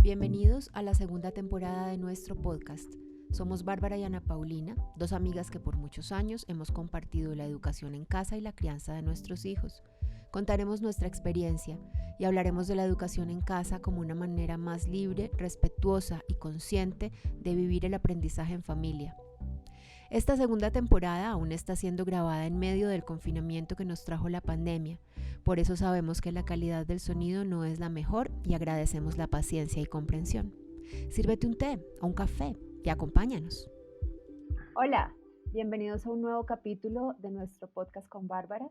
Bienvenidos a la segunda temporada de nuestro podcast. Somos Bárbara y Ana Paulina, dos amigas que por muchos años hemos compartido la educación en casa y la crianza de nuestros hijos. Contaremos nuestra experiencia y hablaremos de la educación en casa como una manera más libre, respetuosa y consciente de vivir el aprendizaje en familia. Esta segunda temporada aún está siendo grabada en medio del confinamiento que nos trajo la pandemia. Por eso sabemos que la calidad del sonido no es la mejor y agradecemos la paciencia y comprensión. Sírvete un té o un café y acompáñanos. Hola, bienvenidos a un nuevo capítulo de nuestro podcast con Bárbara.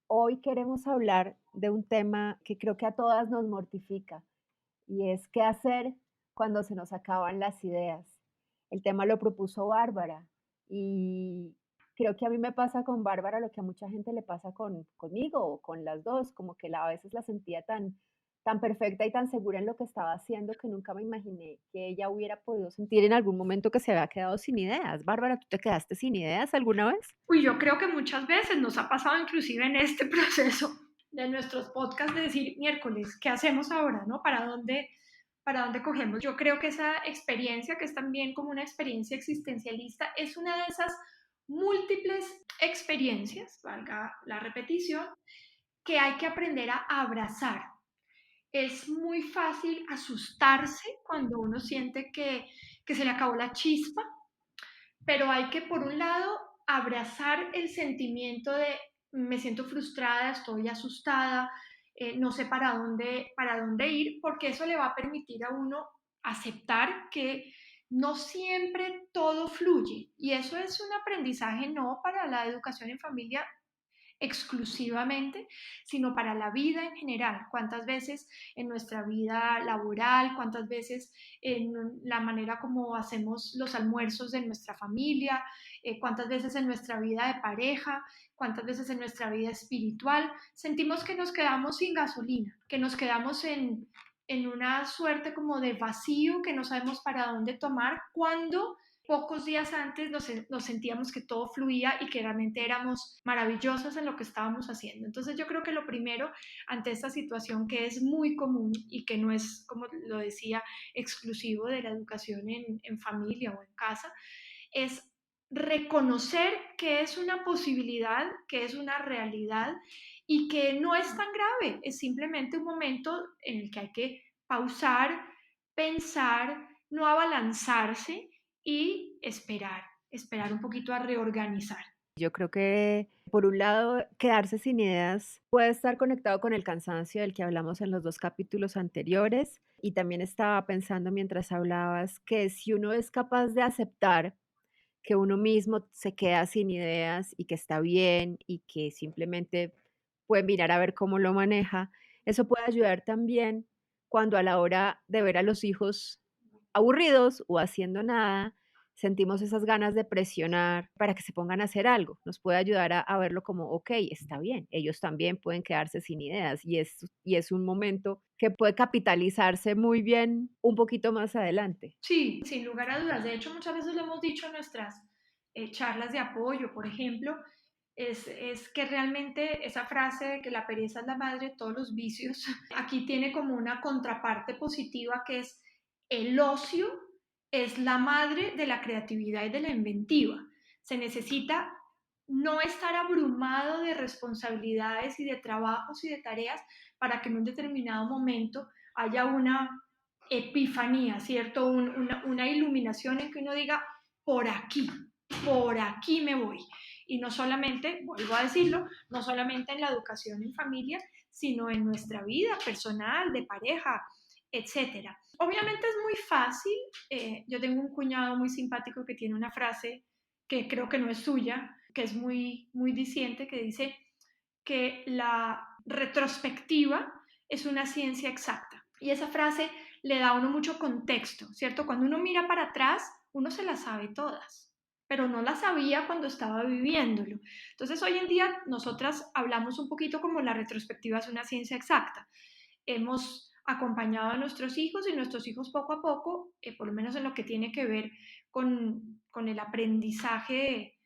Hoy queremos hablar de un tema que creo que a todas nos mortifica y es qué hacer cuando se nos acaban las ideas. El tema lo propuso Bárbara y creo que a mí me pasa con Bárbara lo que a mucha gente le pasa conmigo o con las dos, como que a veces la sentía tan perfecta y tan segura en lo que estaba haciendo que nunca me imaginé que ella hubiera podido sentir en algún momento que se había quedado sin ideas. Bárbara, ¿tú te quedaste sin ideas alguna vez? Uy, yo creo que muchas veces nos ha pasado inclusive en este proceso de nuestros podcasts de decir, miércoles, ¿qué hacemos ahora? ¿No? ¿Para dónde cogemos? Yo creo que esa experiencia, que es también como una experiencia existencialista, es una de esas múltiples experiencias, valga la repetición, que hay que aprender a abrazar. Es muy fácil asustarse cuando uno siente que se le acabó la chispa, pero hay que, por un lado, abrazar el sentimiento de me siento frustrada, estoy asustada, no sé para dónde ir, porque eso le va a permitir a uno aceptar que no siempre todo fluye. Y eso es un aprendizaje no para la educación en familia exclusivamente, sino para la vida en general. ¿Cuántas veces en nuestra vida laboral, cuántas veces en la manera como hacemos los almuerzos de nuestra familia, cuántas veces en nuestra vida de pareja, cuántas veces en nuestra vida espiritual, sentimos que nos quedamos sin gasolina, que nos quedamos en una suerte como de vacío, que no sabemos para dónde tomar, cuando pocos días antes nos sentíamos que todo fluía y que realmente éramos maravillosas en lo que estábamos haciendo. Entonces yo creo que lo primero ante esta situación, que es muy común y que no es, como lo decía, exclusivo de la educación en familia o en casa, es reconocer que es una posibilidad, que es una realidad y que no es tan grave, es simplemente un momento en el que hay que pausar, pensar, no abalanzarse y esperar un poquito a reorganizar. Yo creo que, por un lado, quedarse sin ideas puede estar conectado con el cansancio del que hablamos en los dos capítulos anteriores. Y también estaba pensando mientras hablabas que si uno es capaz de aceptar que uno mismo se queda sin ideas y que está bien y que simplemente puede mirar a ver cómo lo maneja, eso puede ayudar también cuando a la hora de ver a los hijos aburridos o haciendo nada, sentimos esas ganas de presionar para que se pongan a hacer algo. Nos puede ayudar a verlo como, ok, está bien, ellos también pueden quedarse sin ideas y es un momento que puede capitalizarse muy bien un poquito más adelante. Sí, sin lugar a dudas. De hecho, muchas veces lo hemos dicho en nuestras charlas de apoyo, por ejemplo, es que realmente esa frase de que la pereza es la madre de todos los vicios, aquí tiene como una contraparte positiva, que es el ocio es la madre de la creatividad y de la inventiva. Se necesita no estar abrumado de responsabilidades y de trabajos y de tareas para que en un determinado momento haya una epifanía, ¿cierto? Una iluminación en que uno diga, por aquí me voy. Y no solamente, vuelvo a decirlo, no solamente en la educación en familia, sino en nuestra vida personal, de pareja, etcétera. Obviamente es muy fácil. Yo tengo un cuñado muy simpático que tiene una frase que creo que no es suya, que es muy diciente, que dice que la retrospectiva es una ciencia exacta. Y esa frase le da a uno mucho contexto, ¿cierto? Cuando uno mira para atrás, uno se las sabe todas, pero no las sabía cuando estaba viviéndolo. Entonces, hoy en día, nosotras hablamos un poquito como la retrospectiva es una ciencia exacta. Hemos acompañado a nuestros hijos y nuestros hijos poco a poco, por lo menos en lo que tiene que ver con el aprendizaje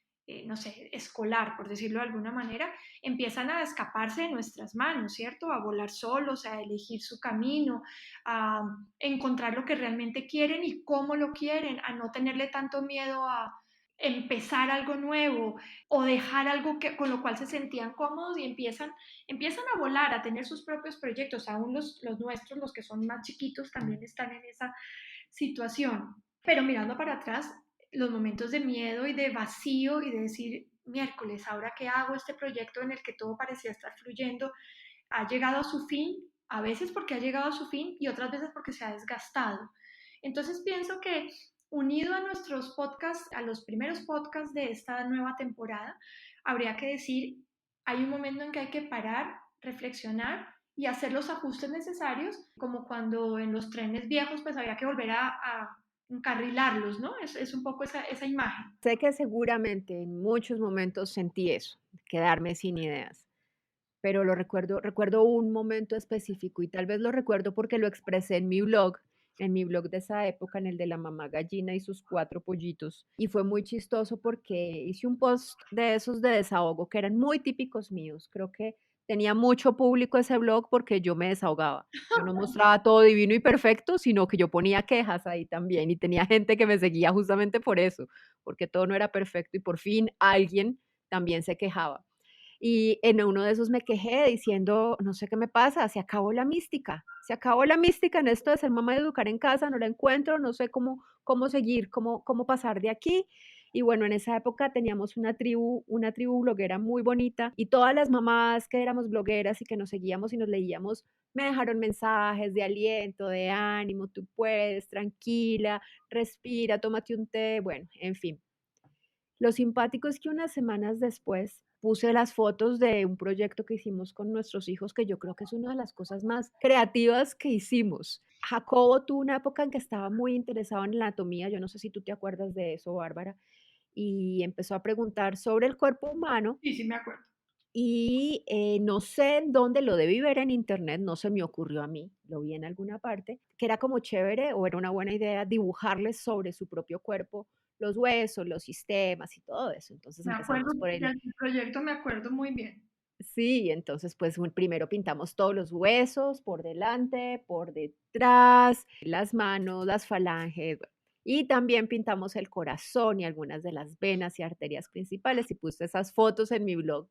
no sé, escolar, por decirlo de alguna manera, empiezan a escaparse de nuestras manos, ¿cierto? A volar solos, a elegir su camino, a encontrar lo que realmente quieren y cómo lo quieren, a no tenerle tanto miedo a empezar algo nuevo o dejar algo con lo cual se sentían cómodos y empiezan a volar, a tener sus propios proyectos. Aún los nuestros, los que son más chiquitos, también están en esa situación. Pero mirando para atrás, los momentos de miedo y de vacío y de decir, miércoles, ¿ahora qué hago? Este proyecto en el que todo parecía estar fluyendo ha llegado a su fin, a veces porque ha llegado a su fin y otras veces porque se ha desgastado. Entonces pienso que unido a nuestros podcasts, a los primeros podcasts de esta nueva temporada, habría que decir, hay un momento en que hay que parar, reflexionar y hacer los ajustes necesarios, como cuando en los trenes viejos pues había que volver a encarrilarlos, ¿no? Es un poco esa imagen. Sé que seguramente en muchos momentos sentí eso, quedarme sin ideas, pero recuerdo un momento específico y tal vez lo recuerdo porque lo expresé en mi blog de esa época, en el de la mamá gallina y sus 4 pollitos. Y fue muy chistoso porque hice un post de esos de desahogo que eran muy típicos míos. Creo que tenía mucho público ese blog porque yo me desahogaba. Yo no mostraba todo divino y perfecto, sino que yo ponía quejas ahí también y tenía gente que me seguía justamente por eso, porque todo no era perfecto y por fin alguien también se quejaba. Y en uno de esos me quejé diciendo, no sé qué me pasa, se acabó la mística en esto de ser mamá y educar en casa, no la encuentro, no sé cómo seguir, cómo pasar de aquí. Y bueno, en esa época teníamos una tribu bloguera muy bonita y todas las mamás que éramos blogueras y que nos seguíamos y nos leíamos, me dejaron mensajes de aliento, de ánimo, tú puedes, tranquila, respira, tómate un té, bueno, en fin. Lo simpático es que unas semanas después puse las fotos de un proyecto que hicimos con nuestros hijos, que yo creo que es una de las cosas más creativas que hicimos. Jacobo tuvo una época en que estaba muy interesado en la anatomía, yo no sé si tú te acuerdas de eso, Bárbara, y empezó a preguntar sobre el cuerpo humano Sí, sí, me acuerdo. y no sé en dónde lo debí ver en internet, no se me ocurrió a mí, lo vi en alguna parte, que era como chévere o era una buena idea dibujarles sobre su propio cuerpo los huesos, los sistemas y todo eso. Entonces Me acuerdo empezamos por el, del proyecto, me acuerdo muy bien. sí, entonces pues primero pintamos todos los huesos por delante, por detrás, las manos, las falanges, bueno, y también pintamos el corazón y algunas de las venas y arterias principales y puse esas fotos en mi blog.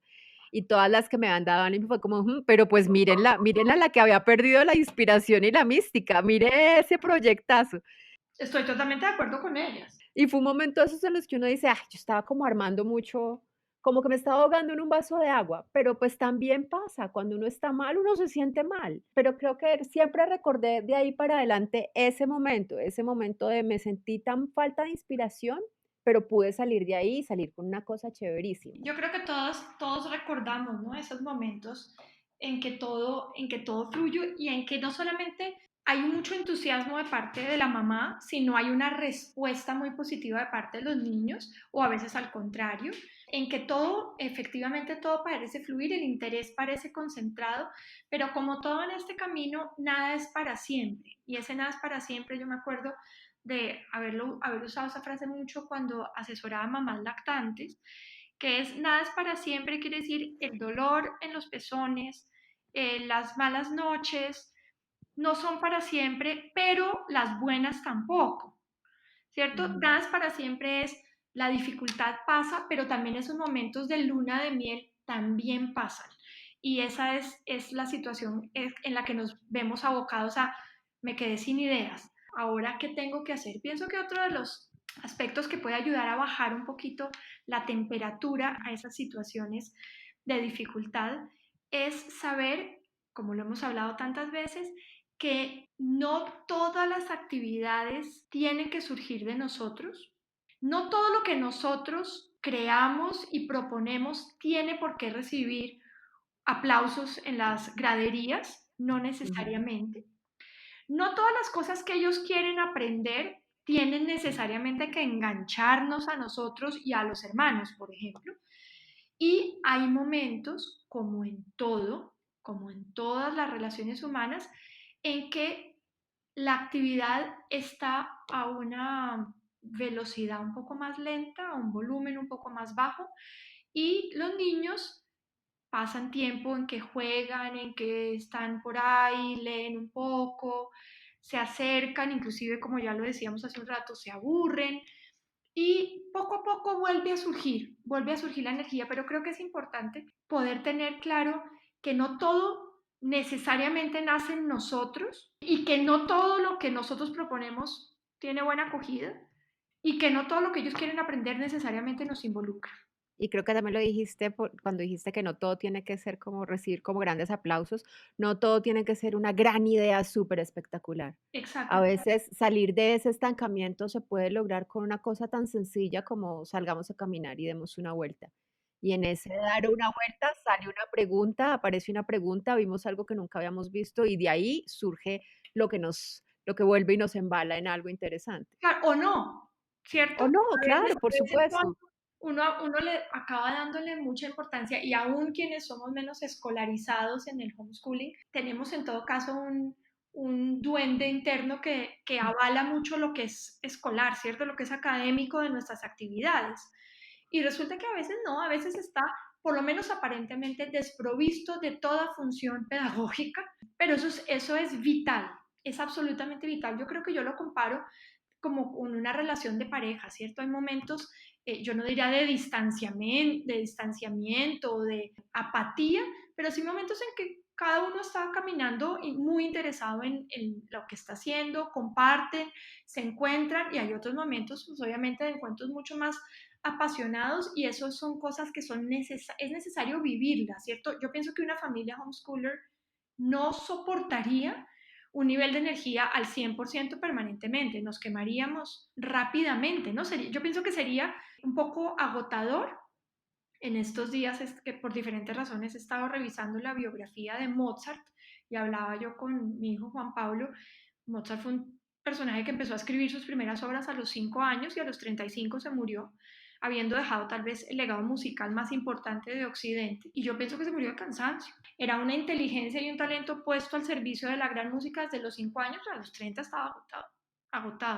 Y todas las que me han dado ánimo fue como, pero pues mírenla la que había perdido la inspiración y la mística, mire ese proyectazo. Estoy totalmente de acuerdo con ellas. Y fue un momento de esos en los que uno dice, ay, yo estaba como armando mucho, como que me estaba ahogando en un vaso de agua, pero pues también pasa, cuando uno está mal, uno se siente mal, pero creo que siempre recordé de ahí para adelante ese momento de me sentí tan falta de inspiración, pero pude salir de ahí y salir con una cosa chéverísima. Yo creo que todos recordamos, ¿no? Esos momentos en que todo fluye y en que no solamente hay mucho entusiasmo de parte de la mamá, sino hay una respuesta muy positiva de parte de los niños, o a veces al contrario, en que todo, efectivamente todo parece fluir, el interés parece concentrado, pero como todo en este camino, nada es para siempre. Y ese nada es para siempre, yo me acuerdo de haber usado esa frase mucho cuando asesoraba a mamás lactantes, que es nada es para siempre, quiere decir el dolor en los pezones, las malas noches, no son para siempre, pero las buenas tampoco, ¿cierto? Ujú. Nada es para siempre es la dificultad pasa, pero también esos momentos de luna de miel también pasan. Y esa es la situación en la que nos vemos abocados a me quedé sin ideas. Ahora, ¿qué tengo que hacer? Pienso que otro de los aspectos que puede ayudar a bajar un poquito la temperatura a esas situaciones de dificultad es saber, como lo hemos hablado tantas veces, que no todas las actividades tienen que surgir de nosotros. No todo lo que nosotros creamos y proponemos tiene por qué recibir aplausos en las graderías, no Ujú. necesariamente. No todas las cosas que ellos quieren aprender tienen necesariamente que engancharnos a nosotros y a los hermanos, por ejemplo. Y hay momentos, como en todo, como en todas las relaciones humanas, en que la actividad está a una velocidad un poco más lenta, a un volumen un poco más bajo, y los niños pasan tiempo en que juegan, en que están por ahí, leen un poco, se acercan, inclusive como ya lo decíamos hace un rato, se aburren y poco a poco vuelve a surgir la energía, pero creo que es importante poder tener claro que no todo necesariamente nace en nosotros y que no todo lo que nosotros proponemos tiene buena acogida y que no todo lo que ellos quieren aprender necesariamente nos involucra. Y creo que también lo dijiste cuando dijiste que no todo tiene que ser como recibir como grandes aplausos, no todo tiene que ser una gran idea súper espectacular. Exacto. A veces salir de ese estancamiento se puede lograr con una cosa tan sencilla como salgamos a caminar y demos una vuelta. Y en ese dar una vuelta sale una pregunta, aparece una pregunta, vimos algo que nunca habíamos visto y de ahí surge lo que vuelve y nos embala en algo interesante. Claro, o no, ¿cierto? O no, A claro, por veces supuesto. uno le acaba dándole mucha importancia y aún quienes somos menos escolarizados en el homeschooling, tenemos en todo caso un duende interno que avala mucho lo que es escolar, ¿cierto? Lo que es académico de nuestras actividades. Y resulta que a veces no, a veces está por lo menos aparentemente desprovisto de toda función pedagógica, pero eso es vital, es absolutamente vital. Yo creo que yo lo comparo como con una relación de pareja, ¿cierto? Hay momentos, yo no diría de distanciamiento o de apatía, pero sí momentos en que cada uno está caminando y muy interesado en lo que está haciendo, comparten, se encuentran y hay otros momentos, pues obviamente de encuentros mucho más apasionados y eso son cosas que es necesario vivirlas, ¿cierto? Yo pienso que una familia homeschooler no soportaría un nivel de energía al 100% permanentemente, nos quemaríamos rápidamente, ¿no? Yo pienso que sería un poco agotador. En estos días es que por diferentes razones he estado revisando la biografía de Mozart y hablaba yo con mi hijo Juan Pablo. Mozart fue un personaje que empezó a escribir sus primeras obras a los 5 años y a los 35 se murió, habiendo dejado tal vez el legado musical más importante de Occidente. Y yo pienso que se murió de cansancio. Era una inteligencia y un talento puesto al servicio de la gran música desde los 5 años, a los 30 estaba agotado.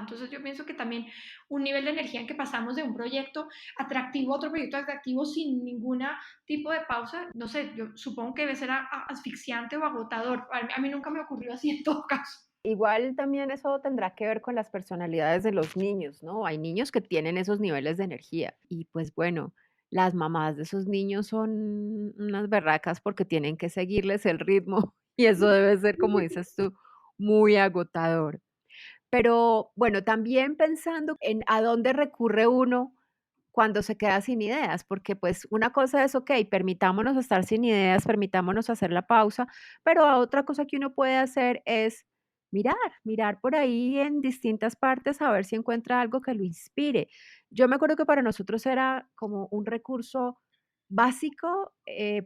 Entonces yo pienso que también un nivel de energía en que pasamos de un proyecto atractivo a otro proyecto atractivo sin ningún tipo de pausa, no sé, yo supongo que debe ser asfixiante o agotador. A mí nunca me ocurrió así en todo caso. Igual también eso tendrá que ver con las personalidades de los niños, ¿no? Hay niños que tienen esos niveles de energía y pues bueno, las mamás de esos niños son unas berracas porque tienen que seguirles el ritmo y eso debe ser, como dices tú, muy agotador. Pero bueno, también pensando en a dónde recurre uno cuando se queda sin ideas, porque pues una cosa es, ok, permitámonos estar sin ideas, permitámonos hacer la pausa, pero otra cosa que uno puede hacer es mirar, mirar por ahí en distintas partes a ver si encuentra algo que lo inspire. Yo me acuerdo que para nosotros era como un recurso básico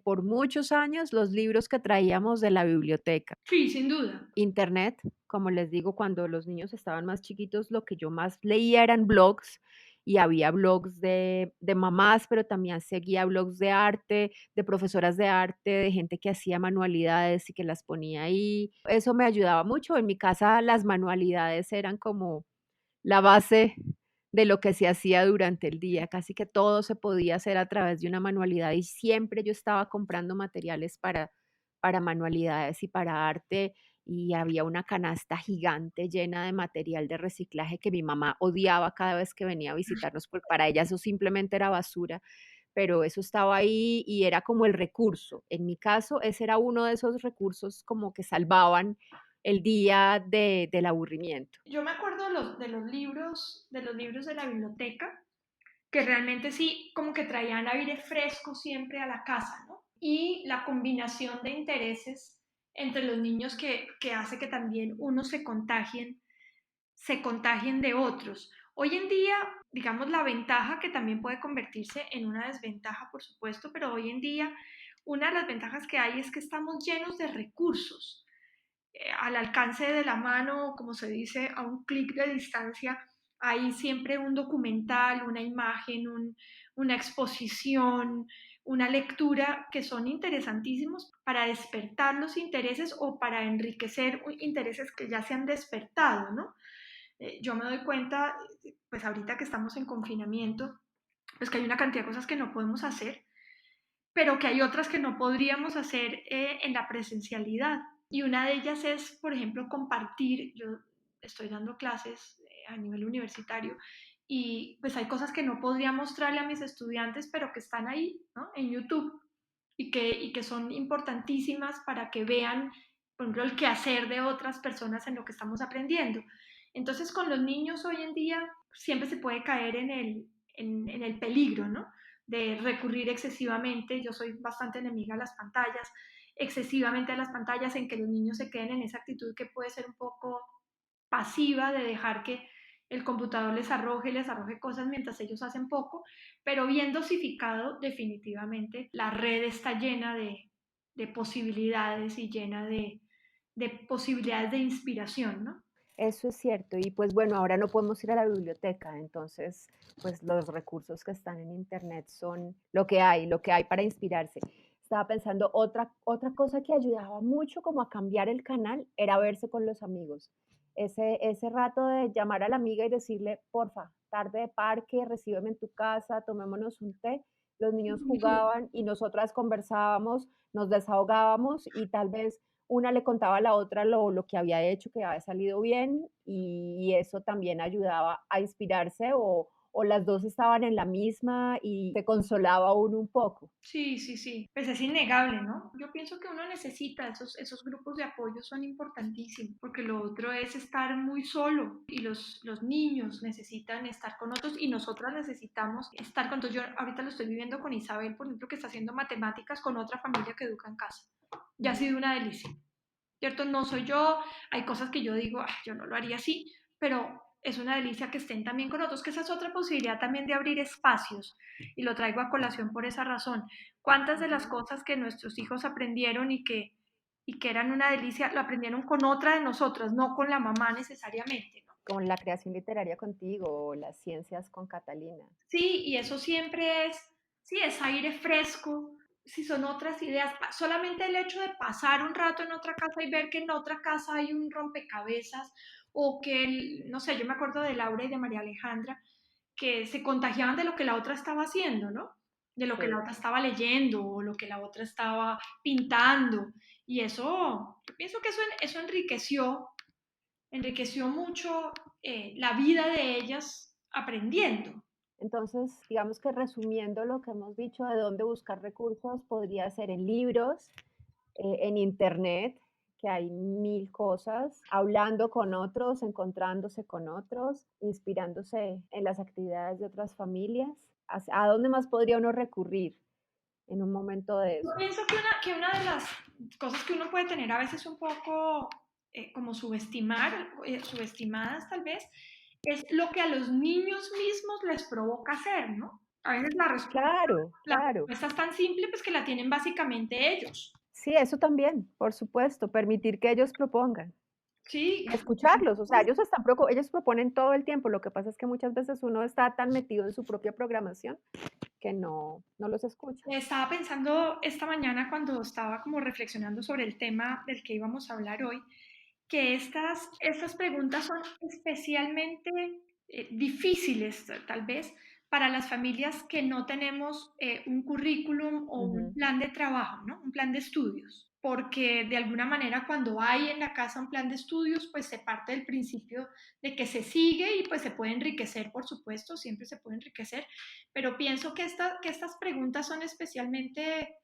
por muchos años los libros que traíamos de la biblioteca. Sí, sin duda. Internet, como les digo, cuando los niños estaban más chiquitos, lo que yo más leía eran blogs y había blogs de mamás, pero también seguía blogs de arte, de profesoras de arte, de gente que hacía manualidades y que las ponía ahí. Eso me ayudaba mucho. En mi casa las manualidades eran como la base de lo que se hacía durante el día. Casi que todo se podía hacer a través de una manualidad y siempre yo estaba comprando materiales para manualidades y para arte y había una canasta gigante llena de material de reciclaje que mi mamá odiaba cada vez que venía a visitarnos, porque para ella eso simplemente era basura, pero eso estaba ahí y era como el recurso. En mi caso, ese era uno de esos recursos como que salvaban el día del aburrimiento. Yo me acuerdo de los libros de la biblioteca, que realmente sí, como que traían aire fresco siempre a la casa, ¿no? Y la combinación de intereses entre los niños que hace que también unos se contagien de otros. Hoy en día, digamos, la ventaja que también puede convertirse en una desventaja, por supuesto, pero hoy en día una de las ventajas que hay es que estamos llenos de recursos al alcance de la mano, como se dice, a un clic de distancia. Hay siempre un documental, una imagen, una exposición, una lectura que son interesantísimos para despertar los intereses o para enriquecer intereses que ya se han despertado, ¿no? Yo me doy cuenta, pues ahorita que estamos en confinamiento, pues que hay una cantidad de cosas que no podemos hacer, pero que hay otras que no podríamos hacer en la presencialidad. Y una de ellas es, por ejemplo, compartir. Yo estoy dando clases a nivel universitario y pues hay cosas que no podría mostrarle a mis estudiantes, pero que están ahí, ¿no? En YouTube y que son importantísimas para que vean, por ejemplo, el quehacer de otras personas en lo que estamos aprendiendo. Entonces, con los niños hoy en día siempre se puede caer en el peligro, ¿no? De recurrir excesivamente. Yo soy bastante enemiga a las pantallas, excesivamente a las pantallas, en que los niños se queden en esa actitud que puede ser un poco pasiva de dejar que el computador les arroje cosas mientras ellos hacen poco, pero bien dosificado, definitivamente la red está llena de posibilidades y llena de posibilidades de inspiración, ¿no? Eso es cierto. Y pues bueno, ahora no podemos ir a la biblioteca, entonces pues los recursos que están en internet son lo que hay para inspirarse. Estaba pensando, otra cosa que ayudaba mucho como a cambiar el canal era verse con los amigos. Ese rato de llamar a la amiga y decirle, porfa, tarde de parque, recíbeme en tu casa, tomémonos un té. Los niños jugaban y nosotras conversábamos, nos desahogábamos y tal vez una le contaba a la otra lo que había hecho, que había salido bien, y eso también ayudaba a inspirarse, o las dos estaban en la misma y se consolaba uno un poco. Sí, sí, sí. Pues es innegable, ¿no? Yo pienso que uno necesita esos grupos de apoyo, son importantísimos, porque lo otro es estar muy solo y los niños necesitan estar con otros y nosotras necesitamos estar con otros. Yo ahorita lo estoy viviendo con Isabel, por ejemplo, que está haciendo matemáticas con otra familia que educa en casa. Ya ha sido una delicia, ¿cierto? No soy yo, hay cosas que yo digo, "Ah, yo no lo haría así", pero es una delicia que estén también con otros, que esa es otra posibilidad también de abrir espacios, y lo traigo a colación por esa razón. ¿Cuántas de las cosas que nuestros hijos aprendieron y que eran una delicia, lo aprendieron con otra de nosotras, no con la mamá necesariamente, ¿no? Con la creación literaria contigo, o las ciencias con Catalina. Sí, y eso siempre es, sí, es aire fresco, si son otras ideas, solamente el hecho de pasar un rato en otra casa y ver que en otra casa hay un rompecabezas, o que, no sé, yo me acuerdo de Laura y de María Alejandra, que se contagiaban de lo que la otra estaba haciendo, ¿no? De lo que la Sí. otra estaba leyendo o lo que la otra estaba pintando. Y eso, yo pienso que eso enriqueció mucho la vida de ellas aprendiendo. Entonces, digamos que resumiendo lo que hemos dicho de dónde buscar recursos, podría ser en libros, en internet, que hay mil cosas, hablando con otros, encontrándose con otros, inspirándose en las actividades de otras familias. ¿A dónde más podría uno recurrir en un momento de Yo esos? pienso que una de las cosas que uno puede tener a veces un poco como subestimadas tal vez, es lo que a los niños mismos les provoca hacer, ¿no? A veces Claro, la claro. respuesta es tan simple, pues que la tienen básicamente ellos. Sí, eso también, por supuesto, permitir que ellos propongan. Sí, Y escucharlos, o sea, ellos proponen todo el tiempo, lo que pasa es que muchas veces uno está tan metido en su propia programación que no los escucha. estaba pensando esta mañana cuando estaba como reflexionando sobre el tema del que íbamos a hablar hoy, que estas preguntas son especialmente difíciles, tal vez, para las familias que no tenemos un currículum o un Ujú. plan de trabajo, ¿no? Un plan de estudios. Porque de alguna manera cuando hay en la casa un plan de estudios, pues se parte del principio de que se sigue y pues se puede enriquecer, por supuesto, siempre se puede enriquecer, pero pienso que estas preguntas son especialmente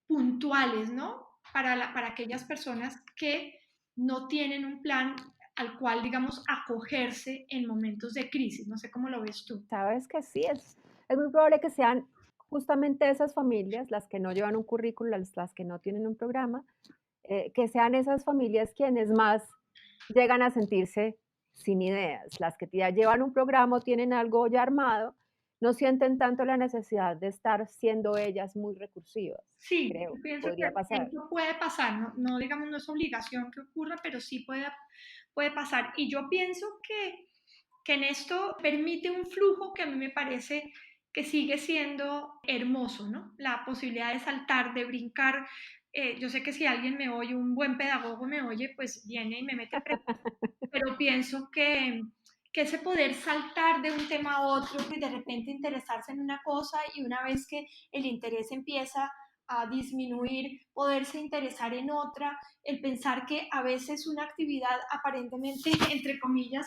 puntuales, ¿no? Para aquellas personas que no tienen un plan al cual, digamos, acogerse en momentos de crisis. No sé cómo lo ves tú. Sabes que sí, es muy probable que sean justamente esas familias, las que no llevan un currículum, las que no tienen un programa, que sean esas familias quienes más llegan a sentirse sin ideas. Las que ya llevan un programa o tienen algo ya armado, no sienten tanto la necesidad de estar siendo ellas muy recursivas, Sí, yo creo, pienso podría que pasar. eso puede pasar, no, no digamos, no es obligación que ocurra, pero sí puede pasar. Y yo pienso que en esto permite un flujo que a mí me parece que sigue siendo hermoso, ¿no? La posibilidad de saltar, de brincar. Yo sé que si alguien me oye, un buen pedagogo me oye, pues viene y me mete a preguntar, pero pienso que ese poder saltar de un tema a otro y de repente interesarse en una cosa y una vez que el interés empieza a disminuir, poderse interesar en otra, el pensar que a veces una actividad aparentemente, entre comillas,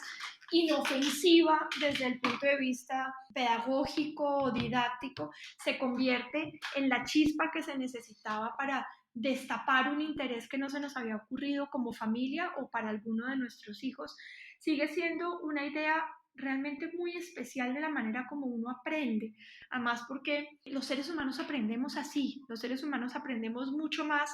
inofensiva desde el punto de vista pedagógico o didáctico, se convierte en la chispa que se necesitaba para destapar un interés que no se nos había ocurrido como familia o para alguno de nuestros hijos, sigue siendo una idea realmente muy especial de la manera como uno aprende. Además, porque los seres humanos aprendemos así, los seres humanos aprendemos mucho más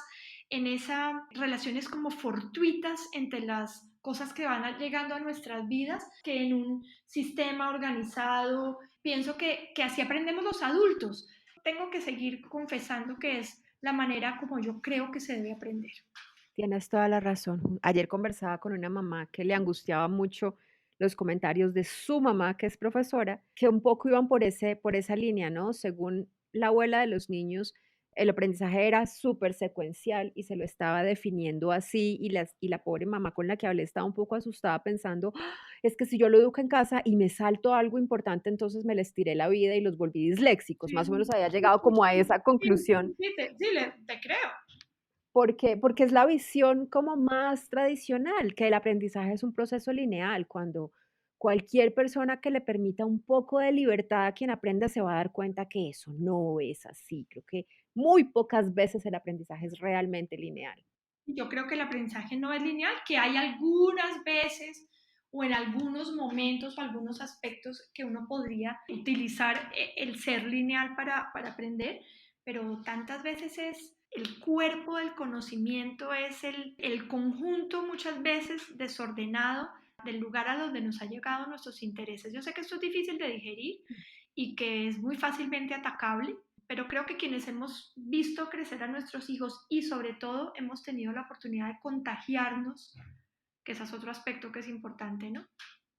en esas relaciones como fortuitas entre las cosas que van llegando a nuestras vidas que en un sistema organizado. Pienso que así aprendemos los adultos. Tengo que seguir confesando que es la manera como yo creo que se debe aprender. Tienes toda la razón. Ayer conversaba con una mamá que le angustiaba mucho los comentarios de su mamá, que es profesora, que un poco iban por esa línea, ¿no? Según la abuela de los niños, el aprendizaje era súper secuencial y se lo estaba definiendo así, y la pobre mamá con la que hablé estaba un poco asustada pensando, "Ah, es que si yo lo educo en casa y me salto algo importante, entonces me les tiré la vida y los volví disléxicos". Sí, Más o menos había llegado como a esa sí, conclusión. te creo. Porque es la visión como más tradicional, que el aprendizaje es un proceso lineal, cuando cualquier persona que le permita un poco de libertad a quien aprenda se va a dar cuenta que eso no es así. Creo que muy pocas veces el aprendizaje es realmente lineal. Yo creo que el aprendizaje no es lineal, que hay algunas veces o en algunos momentos o algunos aspectos que uno podría utilizar el ser lineal para aprender, pero tantas veces es el cuerpo del conocimiento, es el conjunto muchas veces desordenado del lugar a donde nos han llegado nuestros intereses. Yo sé que esto es difícil de digerir y que es muy fácilmente atacable, pero creo que quienes hemos visto crecer a nuestros hijos y sobre todo hemos tenido la oportunidad de contagiarnos, que ese es otro aspecto que es importante, ¿no?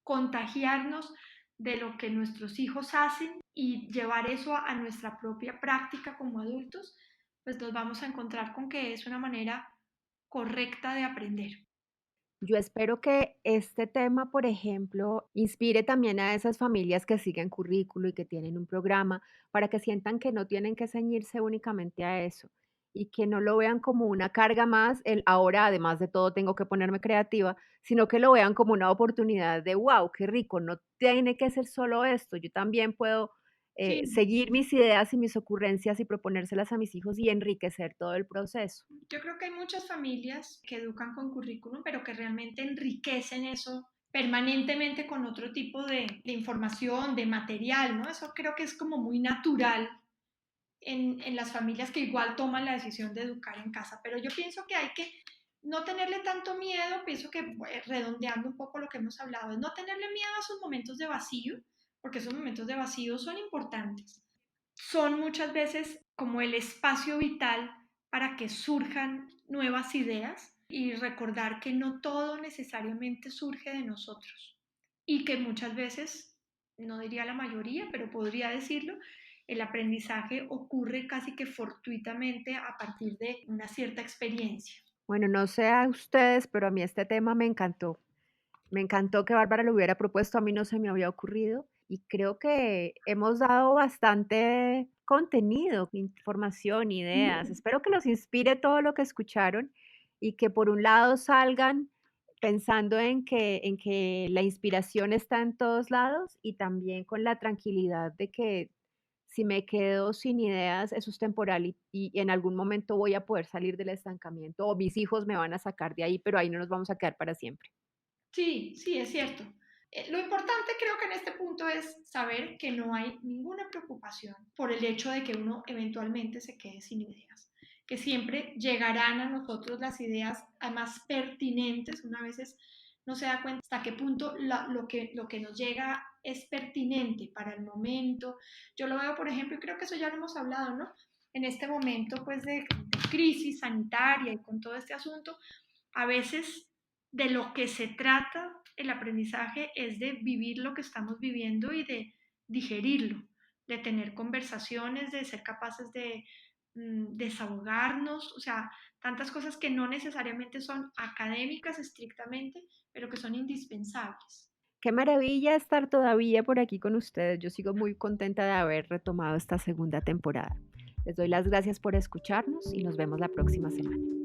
Contagiarnos de lo que nuestros hijos hacen y llevar eso a nuestra propia práctica como adultos, pues nos vamos a encontrar con que es una manera correcta de aprender. Yo espero que este tema, por ejemplo, inspire también a esas familias que siguen currículo y que tienen un programa para que sientan que no tienen que ceñirse únicamente a eso y que no lo vean como una carga más, el ahora además de todo tengo que ponerme creativa, sino que lo vean como una oportunidad de wow, qué rico, no tiene que ser solo esto, yo también puedo Sí, seguir mis ideas y mis ocurrencias y proponérselas a mis hijos y enriquecer todo el proceso. yo creo que hay muchas familias que educan con currículum, pero que realmente enriquecen eso permanentemente con otro tipo de información, de material, ¿no? Eso creo que es como muy natural en las familias que igual toman la decisión de educar en casa. Pero yo pienso que hay que no tenerle tanto miedo, pienso que redondeando un poco lo que hemos hablado, es no tenerle miedo a esos momentos de vacío, porque esos momentos de vacío son importantes. Son muchas veces como el espacio vital para que surjan nuevas ideas y recordar que no todo necesariamente surge de nosotros y que muchas veces, no diría la mayoría, pero podría decirlo, el aprendizaje ocurre casi que fortuitamente a partir de una cierta experiencia. Bueno, no sé a ustedes, pero a mí este tema me encantó. Me encantó que Bárbara lo hubiera propuesto, a mí no se me había ocurrido y creo que hemos dado bastante contenido, información, ideas. Espero que los inspire todo lo que escucharon y que por un lado salgan pensando en que la inspiración está en todos lados y también con la tranquilidad de que si me quedo sin ideas, eso es temporal y en algún momento voy a poder salir del estancamiento o mis hijos me van a sacar de ahí, pero ahí no nos vamos a quedar para siempre. Sí, sí, es cierto. Lo importante creo que en este punto es saber que no hay ninguna preocupación por el hecho de que uno eventualmente se quede sin ideas, que siempre llegarán a nosotros las ideas más pertinentes, una vez no se da cuenta hasta qué punto lo que nos llega es pertinente para el momento. Yo lo veo, por ejemplo, y creo que eso ya lo hemos hablado, ¿no? En este momento pues de crisis sanitaria y con todo este asunto, a veces de lo que se trata el aprendizaje es de vivir lo que estamos viviendo y de digerirlo, de tener conversaciones, de ser capaces de desahogarnos, o sea, tantas cosas que no necesariamente son académicas estrictamente, pero que son indispensables. Qué maravilla estar todavía por aquí con ustedes. Yo sigo muy contenta de haber retomado esta segunda temporada. Les doy las gracias por escucharnos y nos vemos la próxima semana.